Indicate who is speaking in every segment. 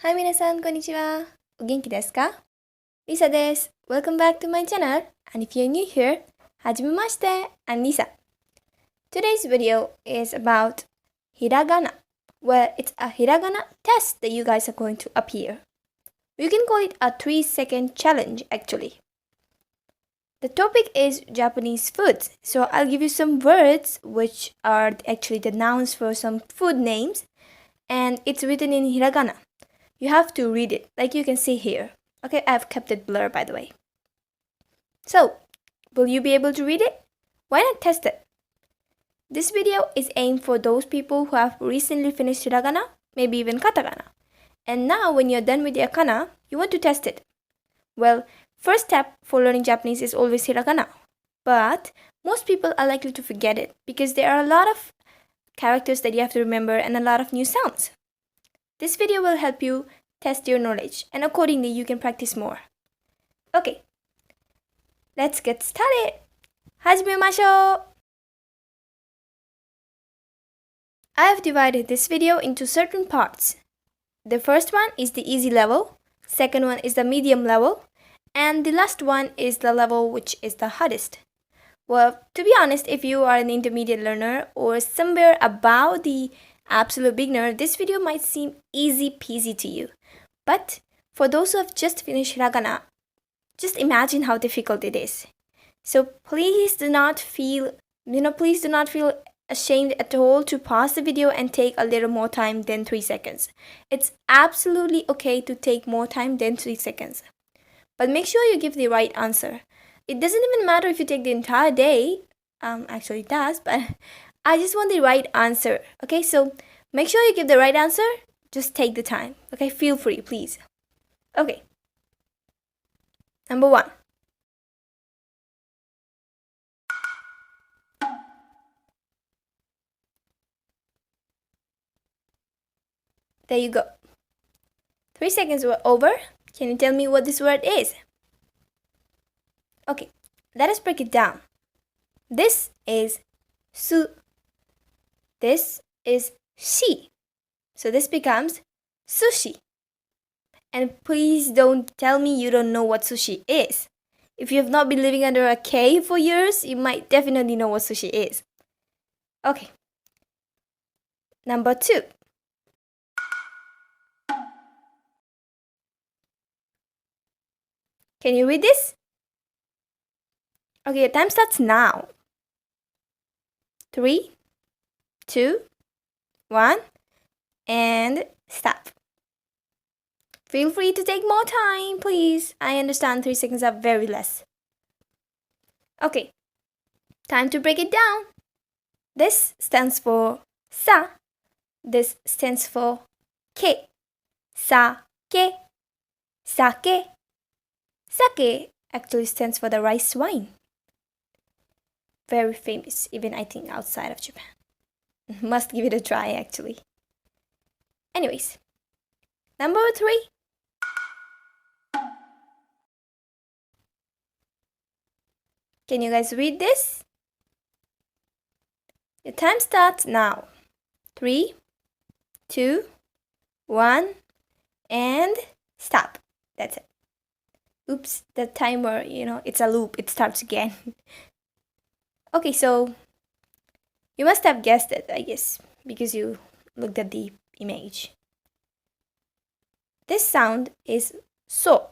Speaker 1: はい、皆さん、こんにちは。お元気ですか？リサです。Welcome back to my channel. And if you're new here, はじめまして。I'm Lisa. Today's video is about hiragana. Well, it's a hiragana test that you guys are going to appear. You can call it a 3-second challenge, actually. The topic is Japanese foods. So I'll give you some words which are actually the nouns for some food names. And it's written in hiragana. You have to read it, like you can see here. Okay, I've kept it blurred, by the way. So, will you be able to read it? Why not test it? This video is aimed for those people who have recently finished hiragana, maybe even katakana. And now when you're done with your kana, you want to test it. Well, first step for learning Japanese is always hiragana. But most people are likely to forget it because there are a lot of characters that you have to remember and a lot of new sounds. This video will help you test your knowledge, and accordingly you can practice more. Okay, let's get started. 始めましょう. I have divided this video into certain parts. The first one is the easy level, second one is the medium level, and the last one is the level which is the hardest. Well, to be honest, if you are an intermediate learner or somewhere about the absolute beginner, this video might seem easy peasy to you. But for those who have just finished hiragana, just imagine how difficult it is. So please do not feel ashamed at all to pause the video and take a little more time than 3 seconds. It's absolutely okay to take more time than 3 seconds. But make sure you give the right answer. It doesn't even matter if you take the entire day. Actually it does, but I just want the right answer. Okay, so make sure you give the right answer. Just take the time. Okay, feel free, please. Okay. Number 1. There you go. 3 seconds were over. Can you tell me what this word is? Okay, let us break it down. This is su. This is shi. So this becomes sushi. And please don't tell me you don't know what sushi is. If you have not been living under a cave for years, you might definitely know what sushi is. Okay. Number 2. Can you read this? Okay, your time starts now. 3, 2, 1, and stop. Feel free to take more time, please. I understand 3 seconds are very less. Okay, time to break it down. This stands for sa. This stands for ke. Sake. Sake. Sake actually stands for the rice wine. Very famous, even I think outside of Japan. Must give it a try, actually. Anyways, number 3. Can you guys read this? Your time starts now. 3, 2, 1, and stop. That's it. Oops, the timer, it's a loop. It starts again. Okay, so you must have guessed it, I guess, because you looked at the image. This sound is so,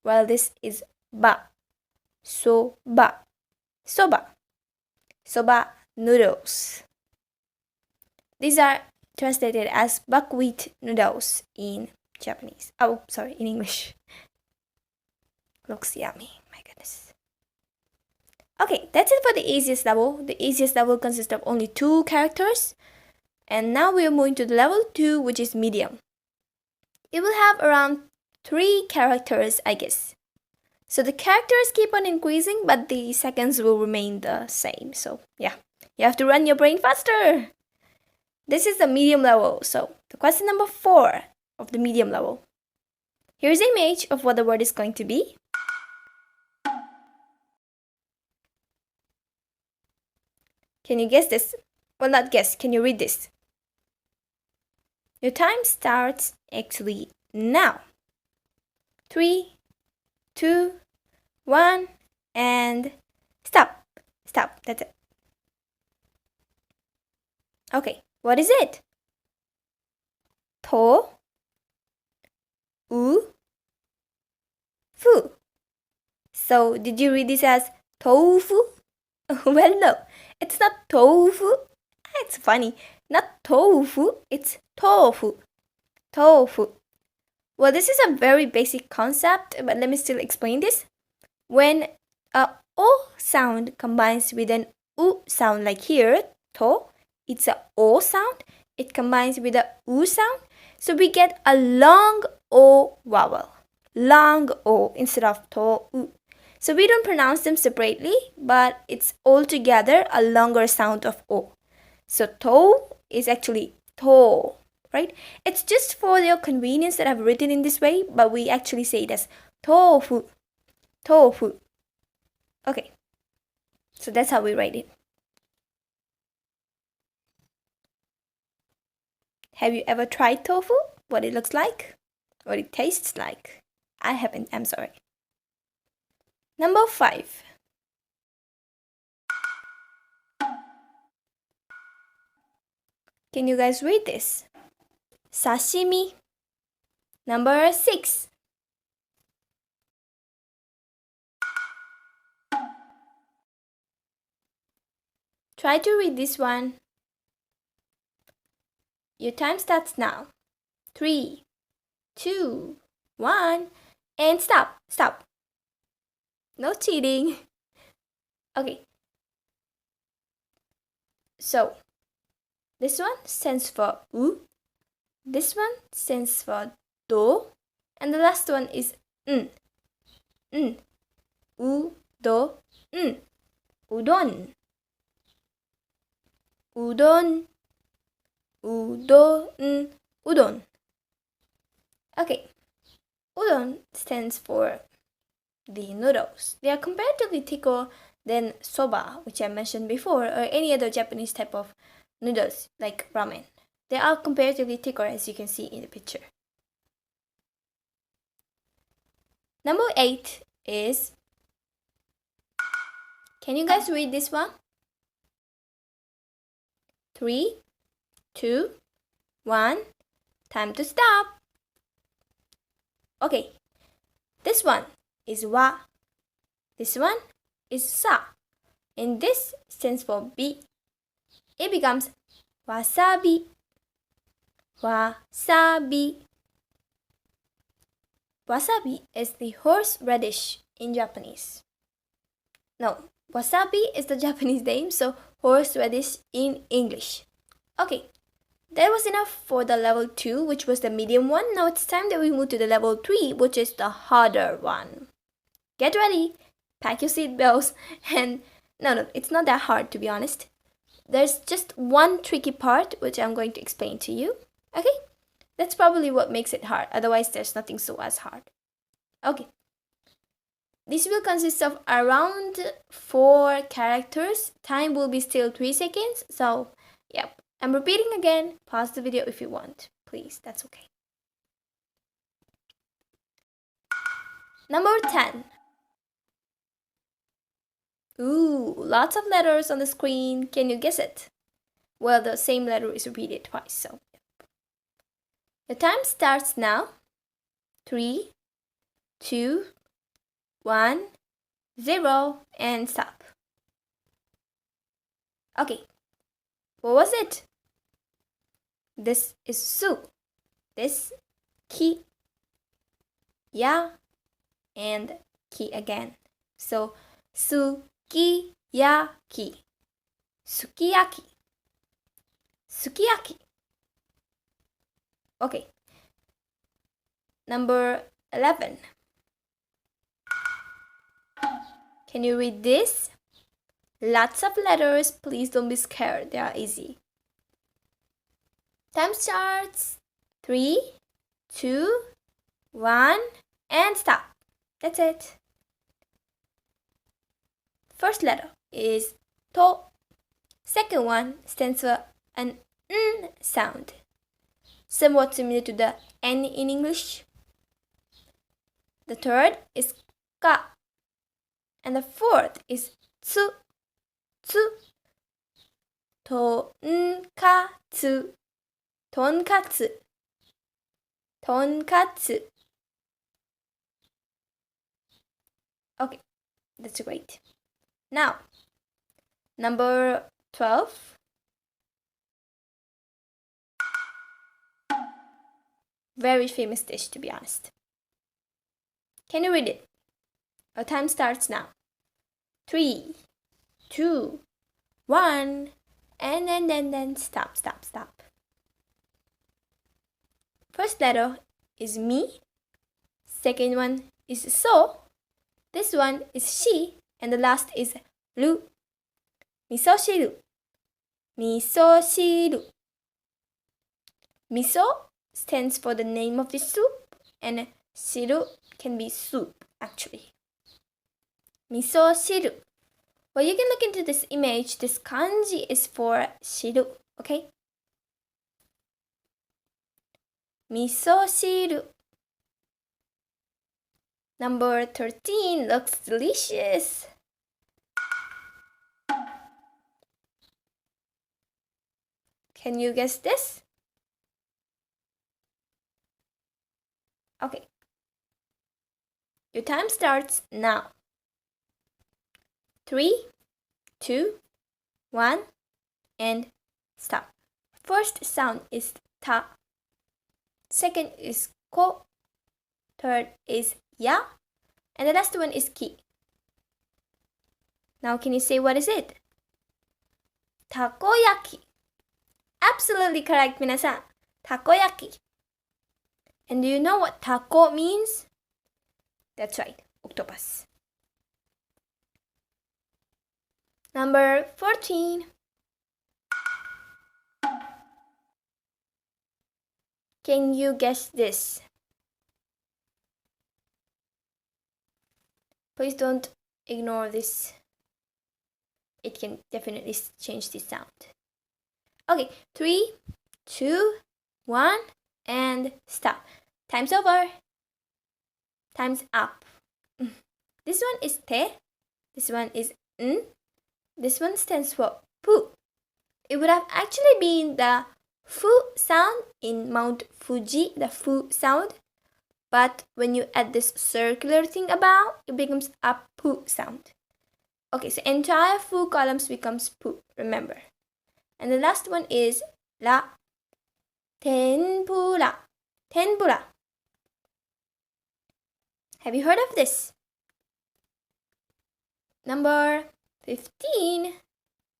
Speaker 1: while this is ba. So-ba. Soba. Soba noodles. These are translated as buckwheat noodles in Japanese. Oh, sorry, in English. Looks yummy, my goodness. Okay, that's it for the easiest level. The easiest level consists of only 2 characters. And now we are moving to the level 2, which is medium. It will have around 3 characters, I guess. So the characters keep on increasing, but the seconds will remain the same. So yeah, you have to run your brain faster. This is the medium level. So the question number 4 of the medium level. Here's an image of what the word is going to be. Can you guess this? Well, not guess. Can you read this? Your time starts actually now. 3, 2, 1, and stop. Stop. That's it. Okay, what is it? To, u, fu. So, did you read this as tofu? Well, no, it's not tofu. It's funny. Not tofu, it's tofu. Tofu. Well, this is a very basic concept, but let me still explain this. When a O sound combines with an U sound, like here, to, it's a O sound. It combines with a U sound. So we get a long O vowel. Long O instead of to, U. So we don't pronounce them separately, but it's altogether a longer sound of O. So to is actually to, right? It's just for your convenience that I've written in this way, but we actually say it as tofu. Tofu. Okay. So that's how we write it. Have you ever tried tofu? What it looks like? What it tastes like? I haven't, I'm sorry. Number 5. Can you guys read this? Sashimi. Number 6. Try to read this one. Your time starts now. 3, 2, 1, and stop. Stop. No cheating. Okay. So, this one stands for U. This one stands for do. And the last one is n. N. U, do, n. Udon. Udon. Udon. Udon. Okay. Udon stands for the noodles. They are comparatively thicker than soba, which I mentioned before, or any other Japanese type of noodles like ramen. They are comparatively thicker, as you can see in the picture. Number 8 is, can you guys read this one? 3, 2, 1, time to stop. Okay, this one is wa. This one is sa. And this stands for bi. It becomes wasabi. Wasabi. Wasabi is the horseradish in Japanese. No, wasabi is the Japanese name, so horseradish in English. Okay, that was enough for the level 2, which was the medium one. Now it's time that we move to the level 3, which is the harder one. Get ready, pack your seatbelts, and no, it's not that hard, to be honest. There's just one tricky part, which I'm going to explain to you. Okay, that's probably what makes it hard. Otherwise, there's nothing so as hard. Okay, this will consist of around 4 characters. Time will be still 3 seconds. So, yep, I'm repeating again. Pause the video if you want. Please, that's okay. Number 10. Ooh, lots of letters on the screen. Can you guess it? Well, the same letter is repeated twice, so. The time starts now. 3, 2, 1, 0, and stop. Okay, what was it? This is su. This, ki, ya, and ki again. So, sukiyaki. Sukiyaki. Sukiyaki. Okay. Number 11. Can you read this? Lots of letters. Please don't be scared. They are easy. Time starts. 3, 2, 1, and stop. That's it. First letter is to. Second one stands for an n sound. somewhat similar to the N in English. The third is ka. And the fourth is tsu. Tsu. Tonkatsu. Tonkatsu. Tonkatsu. Okay, that's great. Now, number 12. Very famous dish, to be honest. Can you read it? Our time starts now. 3, 2, 1, and then stop. First letter is mi. Second one is so. This one is shi, and the last is ru. Misoshiru. Misoshiru. Miso stands for the name of the soup, and shiru can be soup actually. Misoshiru. Well, you can look into this image. This kanji is for shiru, okay? Misoshiru. Number 13 looks delicious. Can you guess this? Okay. Your time starts now. 3, 2, 1, and stop. First sound is ta. Second is ko. Third is ya. And the last one is ki. Now can you say what is it? Takoyaki. Absolutely correct, minasan. Takoyaki. And do you know what taco means? That's right, octopus. Number 14. Can you guess this? Please don't ignore this. It can definitely change the sound. Okay, 3, 2, 1, and stop. Time's over. Time's up. This one is te. This one is n. This one stands for pu. It would have actually been the fu sound in Mount Fuji, the fu sound. But when you add this circular thing about, it becomes a pu sound. Okay, so entire fu columns becomes pu, remember. And the last one is la. Tenpura. Tenpura. Have you heard of this? Number 15.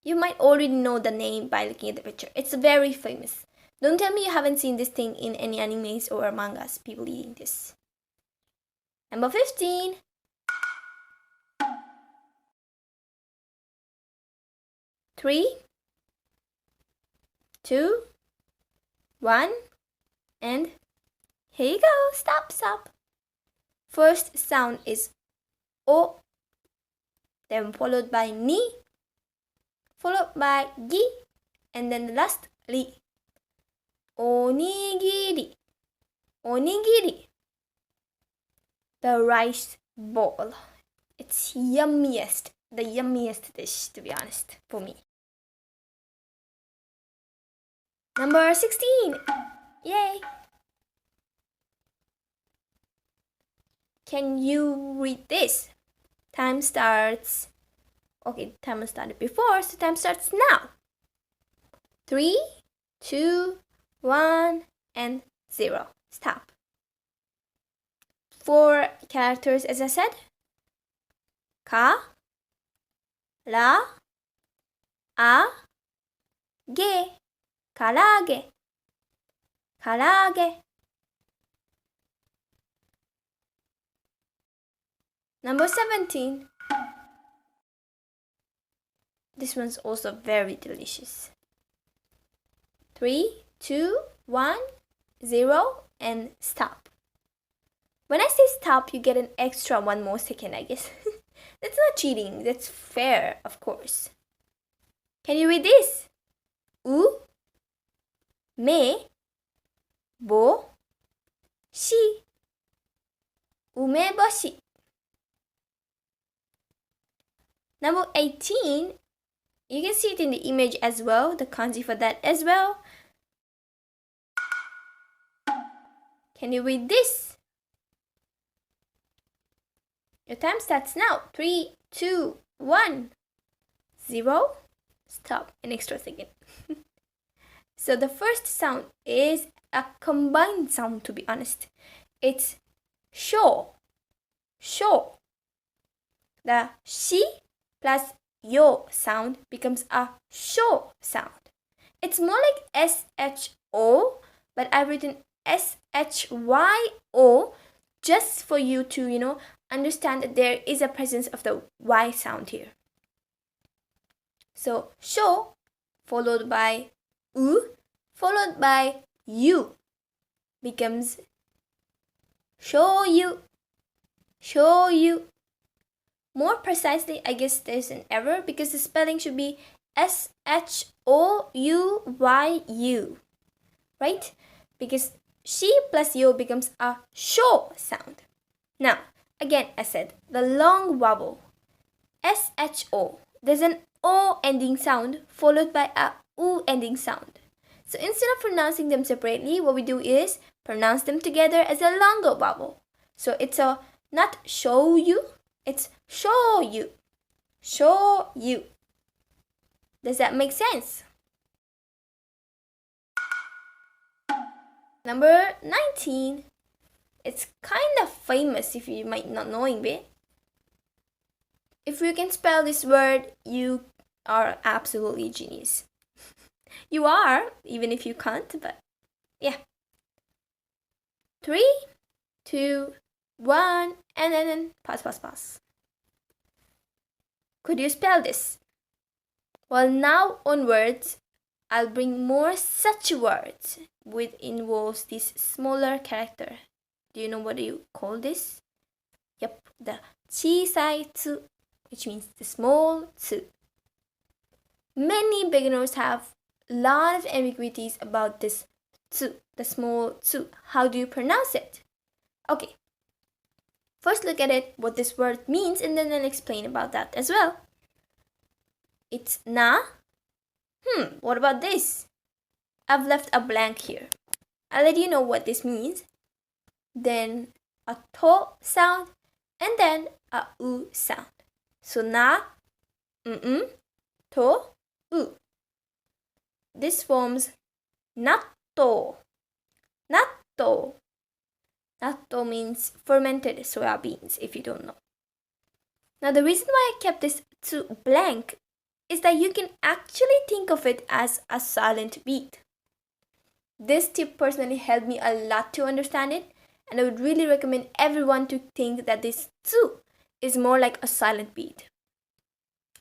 Speaker 1: You might already know the name by looking at the picture. It's very famous. Don't tell me you haven't seen this thing in any animes or mangas, people eating this. Number 15. Three, 2, 1, and here you go. Stop. First sound is o, then followed by ni, followed by gi, and then the last ri. Onigiri. Onigiri. The rice ball. It's yummiest. The yummiest dish, to be honest, for me. Number 16. Yay. Can you read this? Time starts. Okay, time started before, so time starts now. 3, 2, 1, and 0. Stop. 4 characters, as I said. Ka, ra, a, ge. Karage. Karage. Number 17. This one's also very delicious. 3, 2, 1, 0, and stop. When I say stop, you get an extra 1 more second, I guess. That's not cheating. That's fair, of course. Can you read this? U, me, bo, shi, umeboshi. Number 18, you can see it in the image as well, the kanji for that as well. Can you read this? Your time starts now. 3, 2, 1, 0. Stop an extra second. So the first sound is a combined sound, to be honest. It's sho. Sho. The shi plus yo sound becomes a sho sound. It's more like SHO, but I've written SHYO just for you to, understand that there is a presence of the Y sound here. So sho followed by u followed by you becomes shoyu. Shoyu. More precisely, I guess there's an error because the spelling should be SHOUYU, right? Because she plus yo becomes a sho sound. Now, again, I said the long vowel SHO. There's an O ending sound followed by a U ending sound. So instead of pronouncing them separately, what we do is pronounce them together as a longer vowel. So it's a not show you, it's show you. Show you. Does that make sense? Number 19. It's kind of famous if you might not knowing it. If you can spell this word, you are absolutely genius. You are, even if you can't, but yeah. 3, 2, 1, and then pass. Could you spell this? Well, now onwards, I'll bring more such words which involves this smaller character. Do you know what you call this? Yep, the chisai tsu, which means the small tsu. Many beginners have a lot of ambiguities about this tsu, the small tsu. How do you pronounce it? Okay. First look at it, what this word means, and then I'll explain about that as well. It's na. What about this? I've left a blank here. I'll let you know what this means. Then a to sound, and then a u sound. So na, to, u. This forms natto. Natto. Natto means fermented soya beans, if you don't know. Now the reason why I kept this to blank is that you can actually think of it as a silent beat. This tip personally helped me a lot to understand it, and I would really recommend everyone to think that this tsu is more like a silent beat.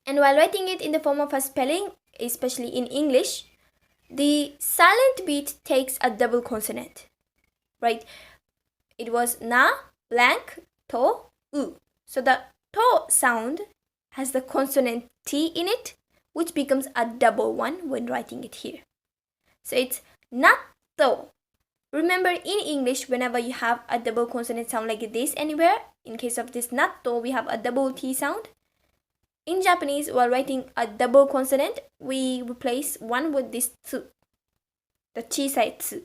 Speaker 1: And while writing it in the form of a spelling, especially in English, the silent beat takes a double consonant, right? It was na, blank, to, u. So the to sound has the consonant T in it, which becomes a double one when writing it here. So it's natto. Remember, in English, whenever you have a double consonant sound like this anywhere, in case of this natto, we have a double T sound. In Japanese, while writing a double consonant, we replace one with this tsu, the chisai tsu.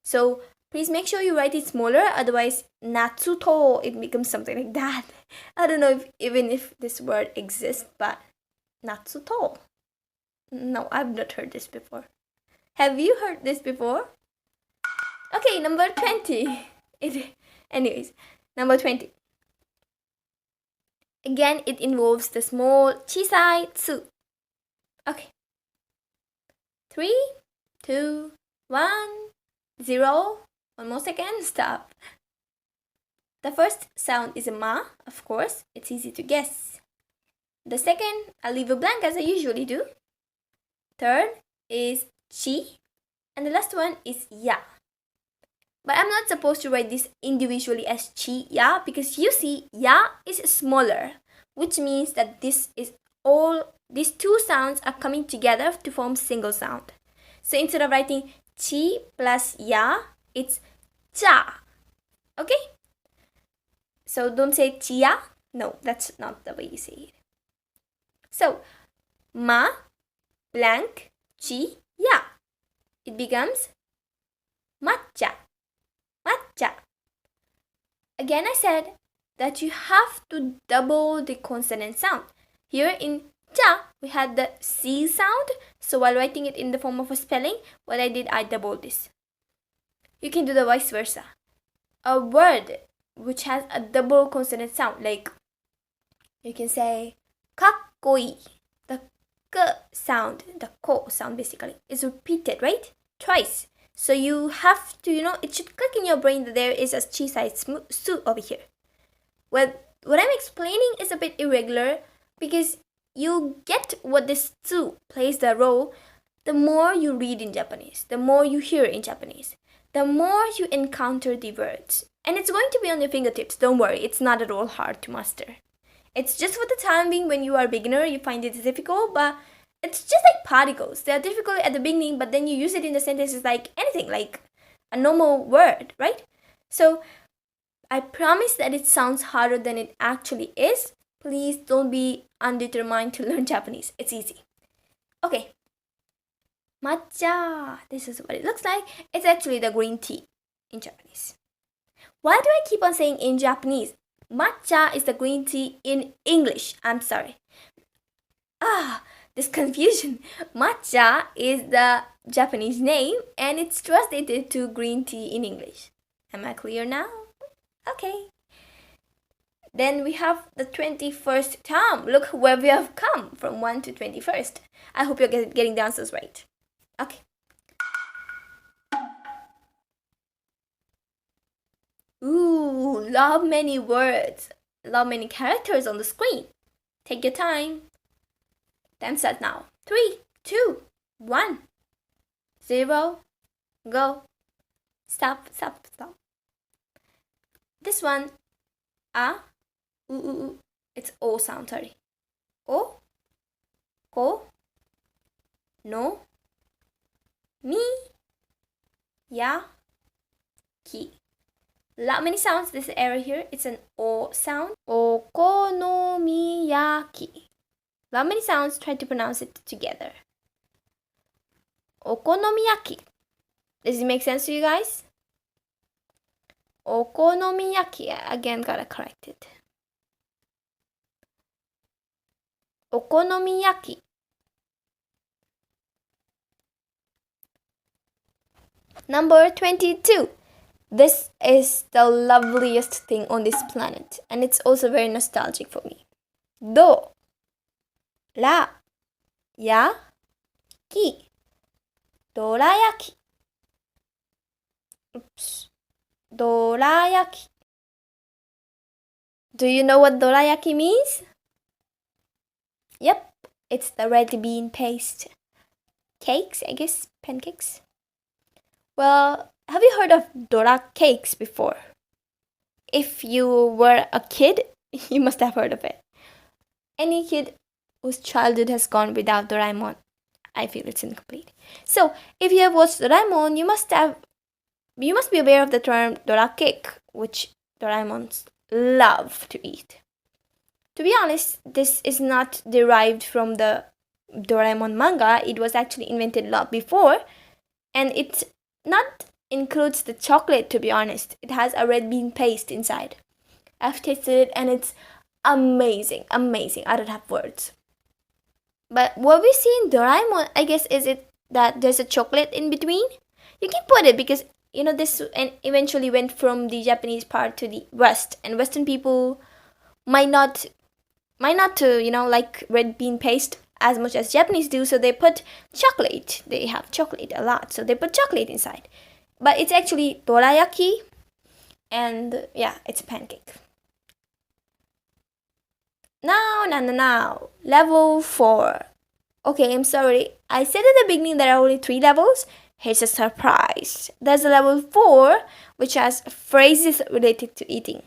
Speaker 1: So please make sure you write it smaller, otherwise natsuto, it becomes something like that. I don't know if this word exists, but natsuto. No, I've not heard this before. Have you heard this before? Okay, number 20. Anyways, number 20. Again, it involves the small chisai tsu. Okay. 3, 2, 1, 0. One more second, stop. The first sound is a ma, of course. It's easy to guess. The second, I'll leave a blank as I usually do. Third is chi. And the last one is ya. But I'm not supposed to write this individually as chi, ya, because you see, ya is smaller, which means that these two sounds are coming together to form single sound. So instead of writing chi plus ya, It's cha. Okay? So don't say chia. No, that's not the way you say it. So, ma blank chi ya. It becomes matcha. Matcha. Again, I said that you have to double the consonant sound. Here in cha, we had the C sound. So while writing it in the form of a spelling, what I did, I doubled this. You can do the vice versa. A word which has a double consonant sound, like you can say kakkoi. The k sound, the ko sound basically, is repeated, right? Twice. So you have to, it should click in your brain that there is a chi-side su over here. Well, what I'm explaining is a bit irregular because you get what this su plays the role the more you read in Japanese, the more you hear in Japanese, the more you encounter the words. And it's going to be on your fingertips, don't worry, it's not at all hard to master. It's just for the time being when you are a beginner, you find it difficult, but it's just like particles. They are difficult at the beginning, but then you use it in the sentences like anything, like a normal word, right? So I promise that it sounds harder than it actually is. Please don't be undetermined to learn Japanese. It's easy. Okay. Matcha. This is what it looks like. It's actually the green tea in Japanese. Why do I keep on saying in Japanese? Matcha is the green tea in English. I'm sorry. This confusion. Matcha is the Japanese name and it's translated to green tea in English. Am I clear now? Okay. Then we have the 21st term. Look where we have come from 1 to 21st. I hope you're getting the answers right. Okay. Ooh, love many words. Love many characters on the screen. Take your time. Time starts now. 3, 2, 1, 0, go. Stop, stop, stop. This one, it's O sound, sorry. O, ko, no, mi, ya, ki. Not many sounds, this error here, it's an O sound. Okonomiyaki. Not many sounds, try to pronounce it together. Okonomiyaki. Does it make sense to you guys? Okonomiyaki. Again, gotta correct it. Okonomiyaki. Number 22. This is the loveliest thing on this planet, and it's also very nostalgic for me. Do, ra, ya, ki, dorayaki. Oops. Dorayaki. Do you know what dorayaki means? Yep, it's the red bean paste. Cakes, I guess, pancakes. Well, have you heard of Dora cakes before? If you were a kid, you must have heard of it. Any kid whose childhood has gone without Doraemon, I feel it's incomplete. So, if you have watched Doraemon, you must be aware of the term Dora cake, which Doraemons love to eat. To be honest, this is not derived from the Doraemon manga. It was actually invented a lot before, and it not includes the chocolate, to be honest. It has a red bean paste inside. I've tasted it and it's amazing. I don't have words. But what we see in Doraemon, I guess, is it that there's a chocolate in between. You can put it because this and eventually went from the Japanese part to the West, and Western people might not like red bean paste as much as Japanese do, so they put chocolate. They have chocolate a lot, so they put chocolate inside. But it's actually dorayaki, and yeah, it's a pancake. Now, level 4. Okay, I'm sorry. I said at the beginning there are only 3 levels. Here's a surprise. There's a level 4, which has phrases related to eating.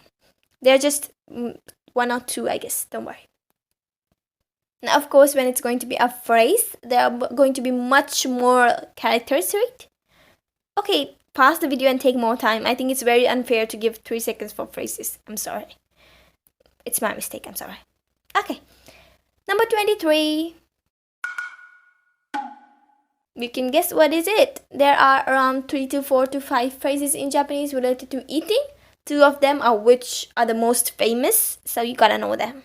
Speaker 1: They're just 1 or 2, I guess. Don't worry. Now, of course, when it's going to be a phrase, there are going to be much more characters to it. Okay, pause the video and take more time. I think it's very unfair to give 3 seconds for phrases. I'm sorry. It's my mistake. I'm sorry. Okay. Number 23. You can guess what is it. There are around 3 to 4 to 5 phrases in Japanese related to eating. 2 of them are which are the most famous, so you gotta know them.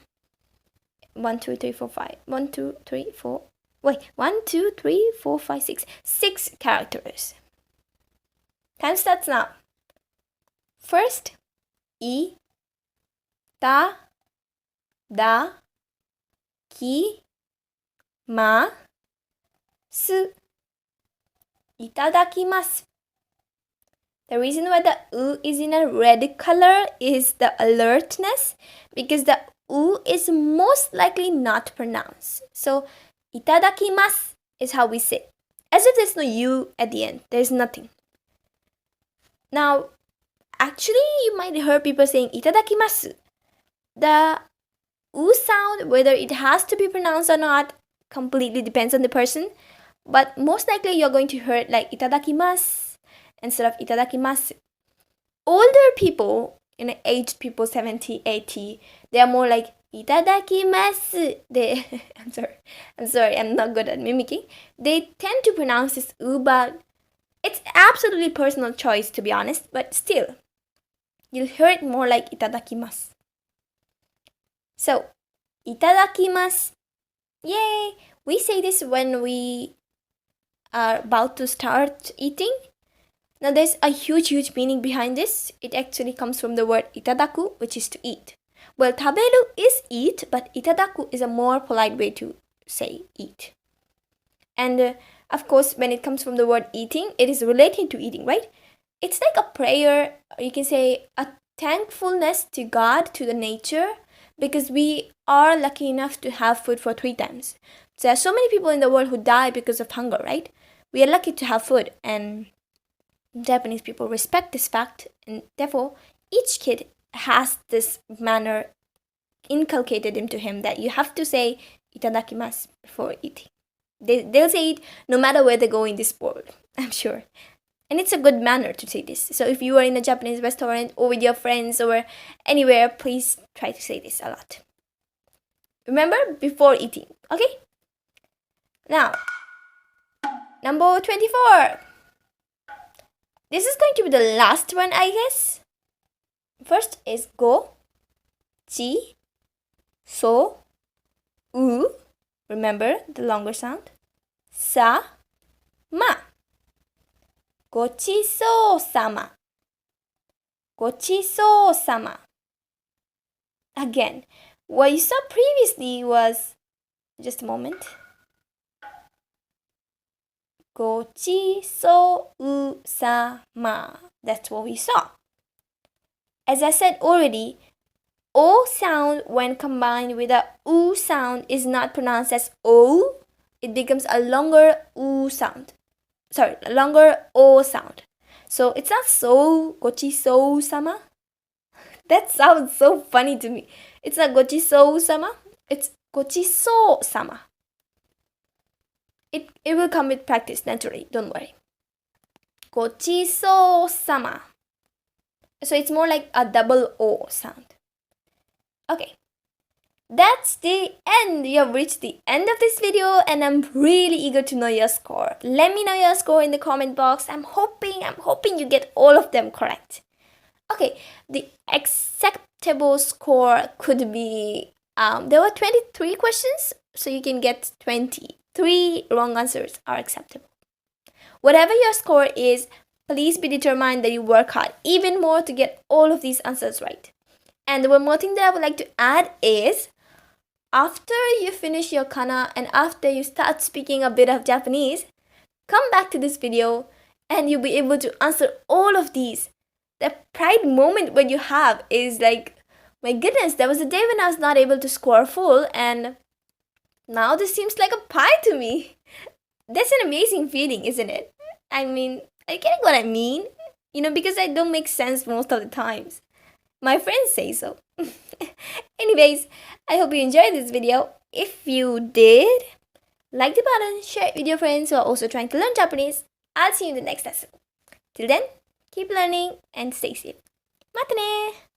Speaker 1: 1, 2, 3, 4, 5. 1, 2, 3, 4. Wait, 1, 2, 3, 4, 5, 6. 6 characters. Time starts now. First, I, ta, da, ki, ma, su. Itadakimasu. The reason why the U is in a red color is the alertness, because the U is most likely not pronounced. So, itadakimasu is how we say. As if there's no U at the end. There's nothing. Now, actually, you might hear people saying itadakimasu. The U sound, whether it has to be pronounced or not, completely depends on the person. But most likely you're going to hear it like itadakimasu instead of itadakimasu. Older people, aged people 70, 80, they are more like itadakimasu. I'm sorry, I'm not good at mimicking. They tend to pronounce this U, but it's absolutely personal choice, to be honest. But still, you'll hear it more like itadakimasu. So, itadakimasu. Yay! We say this when we are about to start eating. Now there's a huge meaning behind this. It actually comes from the word itadaku, which is to eat. Well, taberu is eat, but itadaku is a more polite way to say eat. And of course, when it comes from the word eating, it is related to eating, right? It's like a prayer, you can say a thankfulness to God, to the nature, because we are lucky enough to have food for 3 times. So there are so many people in the world who die because of hunger, right? We are lucky to have food, and Japanese people respect this fact, and therefore each kid has this manner inculcated into him that you have to say itadakimasu before eating. They'll say it no matter where they go in this world, I'm sure. And it's a good manner to say this. So if you are in a Japanese restaurant or with your friends or anywhere, please try to say this a lot. Remember, before eating, okay? Now, number 24. This is going to be the last one, I guess. First is go, chi, so, u. Remember the longer sound. Sa, ma. Gochiso-sama. Gochiso-sama. Again, what you saw previously was, just a moment. Gochiso-sama. That's what we saw. As I said already, O sound when combined with a U sound is not pronounced as O. It becomes a longer U sound. Sorry, a longer O sound. So it's not so gochiso-sama. That sounds so funny to me. It's not gochiso-sama. It's gochiso-sama. It will come with practice naturally. Don't worry. Gochiso-sama. So it's more like a double O sound. Okay. That's the end. You have reached the end of this video, and I'm really eager to know your score. Let me know your score in the comment box. I'm hoping you get all of them correct. Okay, the acceptable score could be there were 23 questions, so you can get 20. 3 wrong answers are acceptable. Whatever your score is, please be determined that you work hard even more to get all of these answers right. And one more thing that I would like to add is, after you finish your kana and after you start speaking a bit of Japanese, come back to this video and you'll be able to answer all of these. The pride moment when you have is like, my goodness, there was a day when I was not able to score full, and now this seems like a pie to me. That's an amazing feeling, isn't it? I mean, are you getting what I mean? Because I don't make sense most of the times. My friends say so. Anyways, I hope you enjoyed this video. If you did, like the button, share it with your friends who are also trying to learn Japanese. I'll see you in the next lesson. Till then, keep learning and stay safe. またね